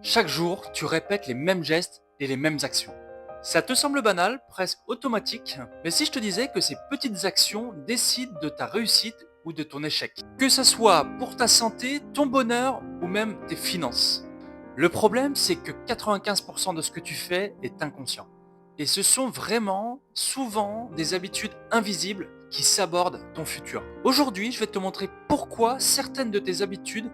Chaque jour, tu répètes les mêmes gestes et les mêmes actions. Ça te semble banal, presque automatique, mais si je te disais que ces petites actions décident de ta réussite ou de ton échec, que ce soit pour ta santé, ton bonheur ou même tes finances. Le problème, c'est que 95% de ce que tu fais est inconscient. Et ce sont vraiment, souvent, des habitudes invisibles qui sabordent ton futur. Aujourd'hui, je vais te montrer pourquoi certaines de tes habitudes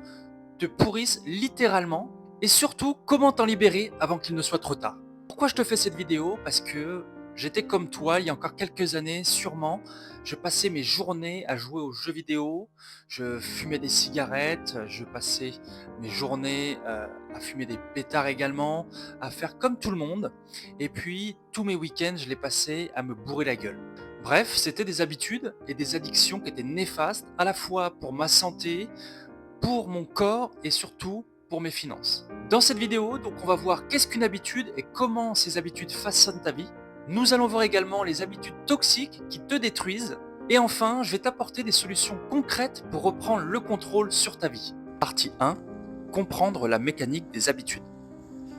te pourrissent littéralement et surtout comment t'en libérer avant qu'il ne soit trop tard. Pourquoi je te fais cette vidéo? Parce que j'étais comme toi il y a encore quelques années sûrement. Je passais mes journées à jouer aux jeux vidéo, je fumais des cigarettes, je passais mes journées à fumer des pétards également, à faire comme tout le monde. Et puis tous mes week-ends je les passais à me bourrer la gueule. Bref, c'était des habitudes et des addictions qui étaient néfastes à la fois pour ma santé, pour mon corps et surtout pour mes finances. Dans cette vidéo, donc, on va voir qu'est-ce qu'une habitude et comment ces habitudes façonnent ta vie. Nous allons voir également les habitudes toxiques qui te détruisent. Et enfin, je vais t'apporter des solutions concrètes pour reprendre le contrôle sur ta vie. Partie 1. Comprendre la mécanique des habitudes.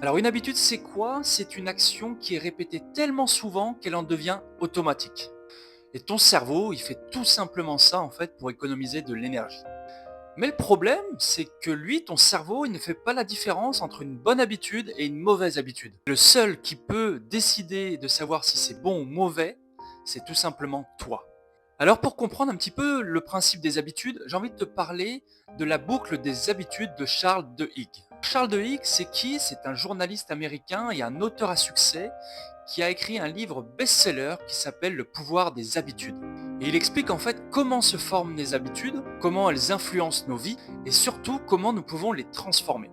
Alors une habitude, c'est quoi? C'est une action qui est répétée tellement souvent qu'elle en devient automatique. Et ton cerveau, il fait tout simplement ça en fait pour économiser de l'énergie. Mais le problème, c'est que lui, ton cerveau, il ne fait pas la différence entre une bonne habitude et une mauvaise habitude. Le seul qui peut décider de savoir si c'est bon ou mauvais, c'est tout simplement toi. Alors pour comprendre un petit peu le principe des habitudes, j'ai envie de te parler de la boucle des habitudes de Charles de Higgs. Charles de Higgs, c'est qui? C'est un journaliste américain et un auteur à succès qui a écrit un livre best-seller qui s'appelle Le pouvoir des habitudes. Et il explique en fait comment se forment les habitudes, comment elles influencent nos vies et surtout comment nous pouvons les transformer.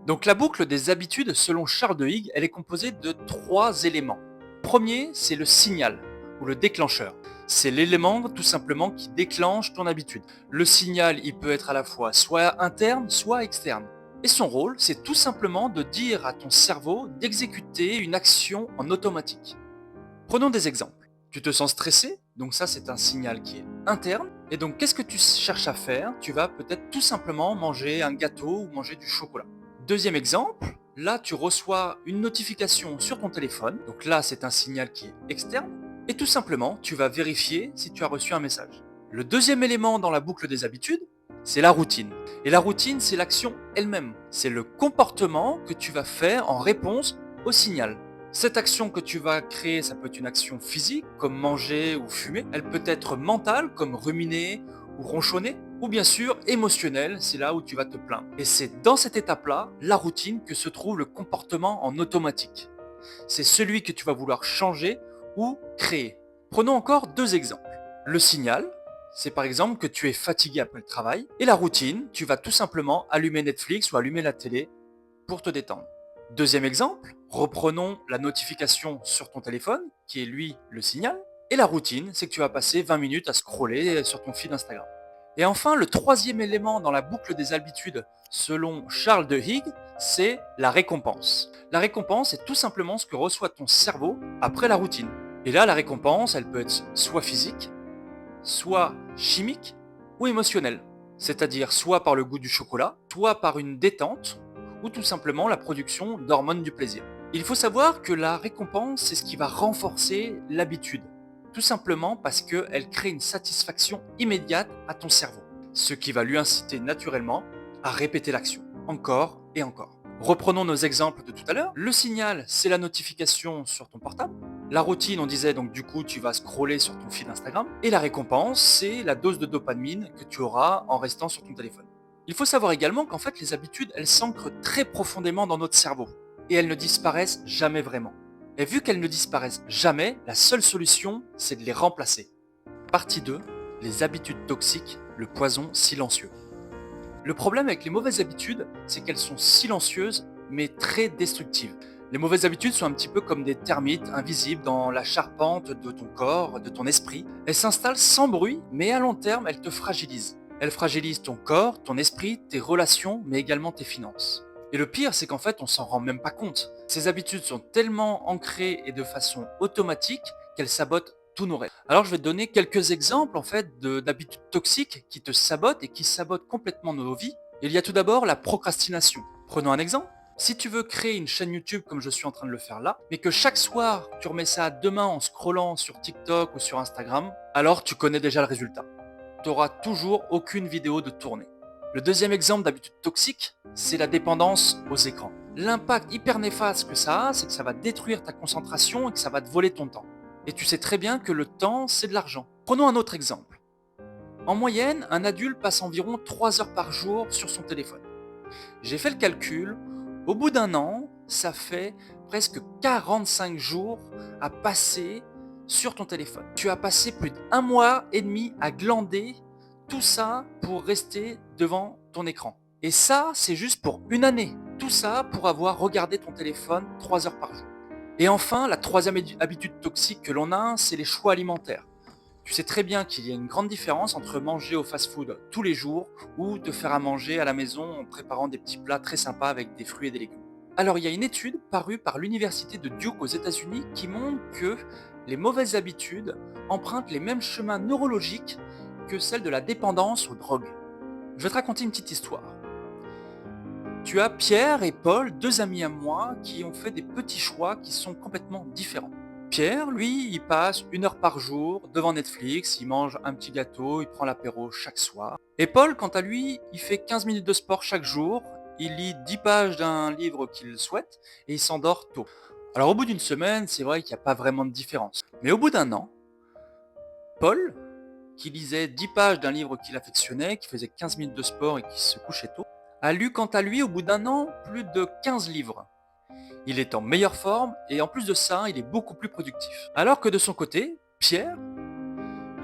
Donc la boucle des habitudes, selon Charles de Higgs, elle est composée de 3 éléments. Le premier, c'est le signal ou le déclencheur. C'est l'élément tout simplement qui déclenche ton habitude. Le signal, il peut être à la fois soit interne, soit externe. Et son rôle, c'est tout simplement de dire à ton cerveau d'exécuter une action en automatique. Prenons des exemples. Tu te sens stressé, donc ça c'est un signal qui est interne. Et donc qu'est-ce que tu cherches à faire? Tu vas peut-être tout simplement manger un gâteau ou manger du chocolat. Deuxième exemple, là tu reçois une notification sur ton téléphone. Donc là c'est un signal qui est externe. Et tout simplement, tu vas vérifier si tu as reçu un message. Le deuxième élément dans la boucle des habitudes, c'est la routine. Et la routine, c'est l'action elle-même. C'est le comportement que tu vas faire en réponse au signal. Cette action que tu vas créer, ça peut être une action physique, comme manger ou fumer. Elle peut être mentale, comme ruminer ou ronchonner. Ou bien sûr émotionnelle, c'est là où tu vas te plaindre. Et c'est dans cette étape-là, la routine, que se trouve le comportement en automatique. C'est celui que tu vas vouloir changer ou créer. Prenons encore 2 exemples. Le signal, c'est par exemple que tu es fatigué après le travail. Et la routine, tu vas tout simplement allumer Netflix ou allumer la télé pour te détendre. Deuxième exemple, reprenons la notification sur ton téléphone, qui est lui le signal. Et la routine, c'est que tu vas passer 20 minutes à scroller sur ton feed Instagram. Et enfin, le troisième élément dans la boucle des habitudes, selon Charles de Higgs, c'est la récompense. La récompense est tout simplement ce que reçoit ton cerveau après la routine. Et là, la récompense, elle peut être soit physique, soit chimique ou émotionnelle. C'est-à-dire soit par le goût du chocolat, soit par une détente, ou tout simplement la production d'hormones du plaisir. Il faut savoir que la récompense, c'est ce qui va renforcer l'habitude. Tout simplement parce qu'elle crée une satisfaction immédiate à ton cerveau. Ce qui va lui inciter naturellement à répéter l'action, encore et encore. Reprenons nos exemples de tout à l'heure. Le signal, c'est la notification sur ton portable. La routine, on disait donc du coup, tu vas scroller sur ton fil Instagram. Et la récompense, c'est la dose de dopamine que tu auras en restant sur ton téléphone. Il faut savoir également qu'en fait, les habitudes, elles s'ancrent très profondément dans notre cerveau. Et elles ne disparaissent jamais vraiment. Et vu qu'elles ne disparaissent jamais, la seule solution, c'est de les remplacer. Partie 2, les habitudes toxiques, le poison silencieux. Le problème avec les mauvaises habitudes, c'est qu'elles sont silencieuses, mais très destructives. Les mauvaises habitudes sont un petit peu comme des termites invisibles dans la charpente de ton corps, de ton esprit. Elles s'installent sans bruit, mais à long terme, elles te fragilisent. Elles fragilisent ton corps, ton esprit, tes relations, mais également tes finances. Et le pire, c'est qu'en fait, on s'en rend même pas compte. Ces habitudes sont tellement ancrées et de façon automatique qu'elles sabotent tous nos rêves. Alors je vais te donner quelques exemples en fait d'habitudes toxiques qui te sabotent et qui sabotent complètement nos vies. Il y a tout d'abord la procrastination. Prenons un exemple. Si tu veux créer une chaîne YouTube comme je suis en train de le faire là, mais que chaque soir tu remets ça à demain en scrollant sur TikTok ou sur Instagram, alors tu connais déjà le résultat. Tu n'auras toujours aucune vidéo de tournée. Le deuxième exemple d'habitude toxique, c'est la dépendance aux écrans. L'impact hyper néfaste que ça a, c'est que ça va détruire ta concentration et que ça va te voler ton temps. Et tu sais très bien que le temps, c'est de l'argent. Prenons un autre exemple. En moyenne, un adulte passe environ 3 heures par jour sur son téléphone. J'ai fait le calcul, au bout d'un an, ça fait presque 45 jours à passer sur ton téléphone. Tu as passé plus d'1 mois et demi à glander, tout ça pour rester devant ton écran. Et ça, c'est juste pour une année. Tout ça pour avoir regardé ton téléphone 3 heures par jour. Et enfin, la troisième habitude toxique que l'on a, c'est les choix alimentaires. Tu sais très bien qu'il y a une grande différence entre manger au fast-food tous les jours ou te faire à manger à la maison en préparant des petits plats très sympas avec des fruits et des légumes. Alors il y a une étude parue par l'université de Duke aux États-Unis qui montre que les mauvaises habitudes empruntent les mêmes chemins neurologiques que celles de la dépendance aux drogues. Je vais te raconter une petite histoire. Tu as Pierre et Paul, deux amis à moi, qui ont fait des petits choix qui sont complètement différents. Pierre, lui, il passe 1 heure par jour devant Netflix, il mange un petit gâteau, il prend l'apéro chaque soir. Et Paul, quant à lui, il fait 15 minutes de sport chaque jour, il lit 10 pages d'un livre qu'il souhaite et il s'endort tôt. Alors au bout d'une semaine, c'est vrai qu'il n'y a pas vraiment de différence. Mais au bout d'un an, Paul, qui lisait 10 pages d'un livre qu'il affectionnait, qui faisait 15 minutes de sport et qui se couchait tôt, a lu quant à lui au bout d'un an plus de 15 livres. Il est en meilleure forme et en plus de ça, il est beaucoup plus productif. Alors que de son côté, Pierre,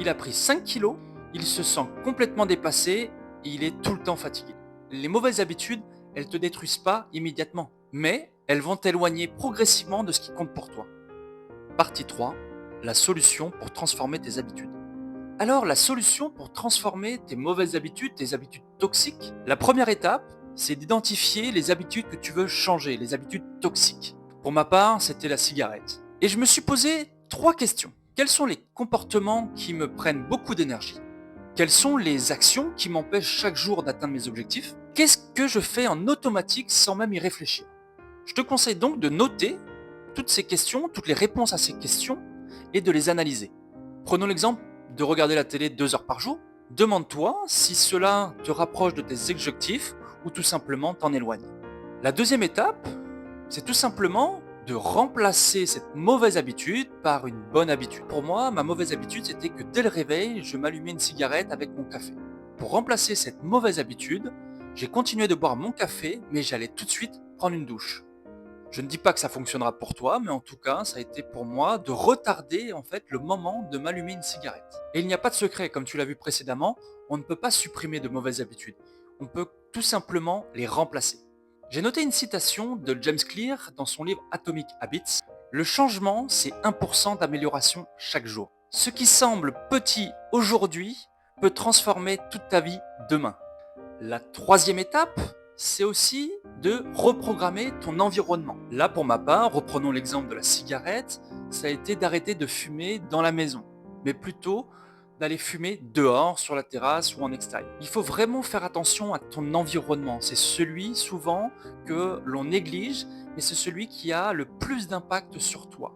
il a pris 5 kilos, il se sent complètement dépassé et il est tout le temps fatigué. Les mauvaises habitudes, elles te détruisent pas immédiatement, mais elles vont t'éloigner progressivement de ce qui compte pour toi. Partie 3, la solution pour transformer tes habitudes. Alors la solution pour transformer tes mauvaises habitudes, tes habitudes toxiques, la première étape, c'est d'identifier les habitudes que tu veux changer, les habitudes toxiques. Pour ma part, c'était la cigarette. Et je me suis posé 3 questions. Quels sont les comportements qui me prennent beaucoup d'énergie? Quelles sont les actions qui m'empêchent chaque jour d'atteindre mes objectifs? Qu'est-ce que je fais en automatique sans même y réfléchir? Je te conseille donc de noter toutes ces questions, toutes les réponses à ces questions et de les analyser. Prenons l'exemple de regarder la télé 2 heures par jour. Demande-toi si cela te rapproche de tes objectifs ou tout simplement t'en éloigne. La deuxième étape, c'est tout simplement de remplacer cette mauvaise habitude par une bonne habitude. Pour moi, ma mauvaise habitude, c'était que dès le réveil, je m'allumais une cigarette avec mon café. Pour remplacer cette mauvaise habitude, j'ai continué de boire mon café, mais j'allais tout de suite prendre une douche. Je ne dis pas que ça fonctionnera pour toi, mais en tout cas, ça a été pour moi de retarder en fait le moment de m'allumer une cigarette. Et il n'y a pas de secret, comme tu l'as vu précédemment, on ne peut pas supprimer de mauvaises habitudes. On peut tout simplement les remplacer. J'ai noté une citation de James Clear dans son livre Atomic Habits. Le changement, c'est 1% d'amélioration chaque jour. Ce qui semble petit aujourd'hui peut transformer toute ta vie demain. La troisième étape, c'est aussi de reprogrammer ton environnement. Là, pour ma part, reprenons l'exemple de la cigarette, ça a été d'arrêter de fumer dans la maison, mais plutôt d'aller fumer dehors, sur la terrasse ou en extérieur. Il faut vraiment faire attention à ton environnement. C'est celui souvent que l'on néglige, mais c'est celui qui a le plus d'impact sur toi.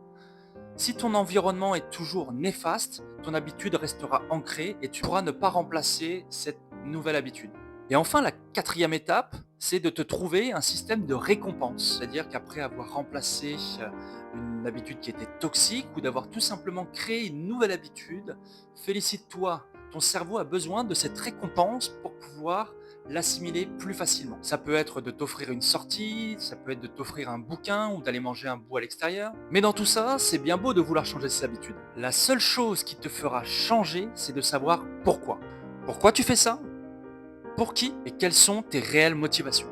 Si ton environnement est toujours néfaste, ton habitude restera ancrée et tu pourras ne pas remplacer cette nouvelle habitude. Et enfin, la quatrième étape, c'est de te trouver un système de récompense. C'est-à-dire qu'après avoir remplacé une habitude qui était toxique ou d'avoir tout simplement créé une nouvelle habitude, félicite-toi. Ton cerveau a besoin de cette récompense pour pouvoir l'assimiler plus facilement. Ça peut être de t'offrir une sortie, ça peut être de t'offrir un bouquin ou d'aller manger un bout à l'extérieur. Mais dans tout ça, c'est bien beau de vouloir changer ses habitudes. La seule chose qui te fera changer, c'est de savoir pourquoi. Pourquoi tu fais ça? Pour qui et quelles sont tes réelles motivations?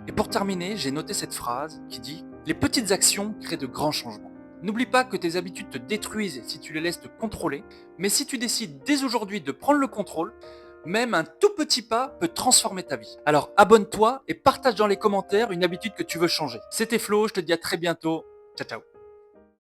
Et pour terminer, j'ai noté cette phrase qui dit « Les petites actions créent de grands changements ». N'oublie pas que tes habitudes te détruisent si tu les laisses te contrôler, mais si tu décides dès aujourd'hui de prendre le contrôle, même un tout petit pas peut transformer ta vie. Alors abonne-toi et partage dans les commentaires une habitude que tu veux changer. C'était Flo, je te dis à très bientôt. Ciao ciao.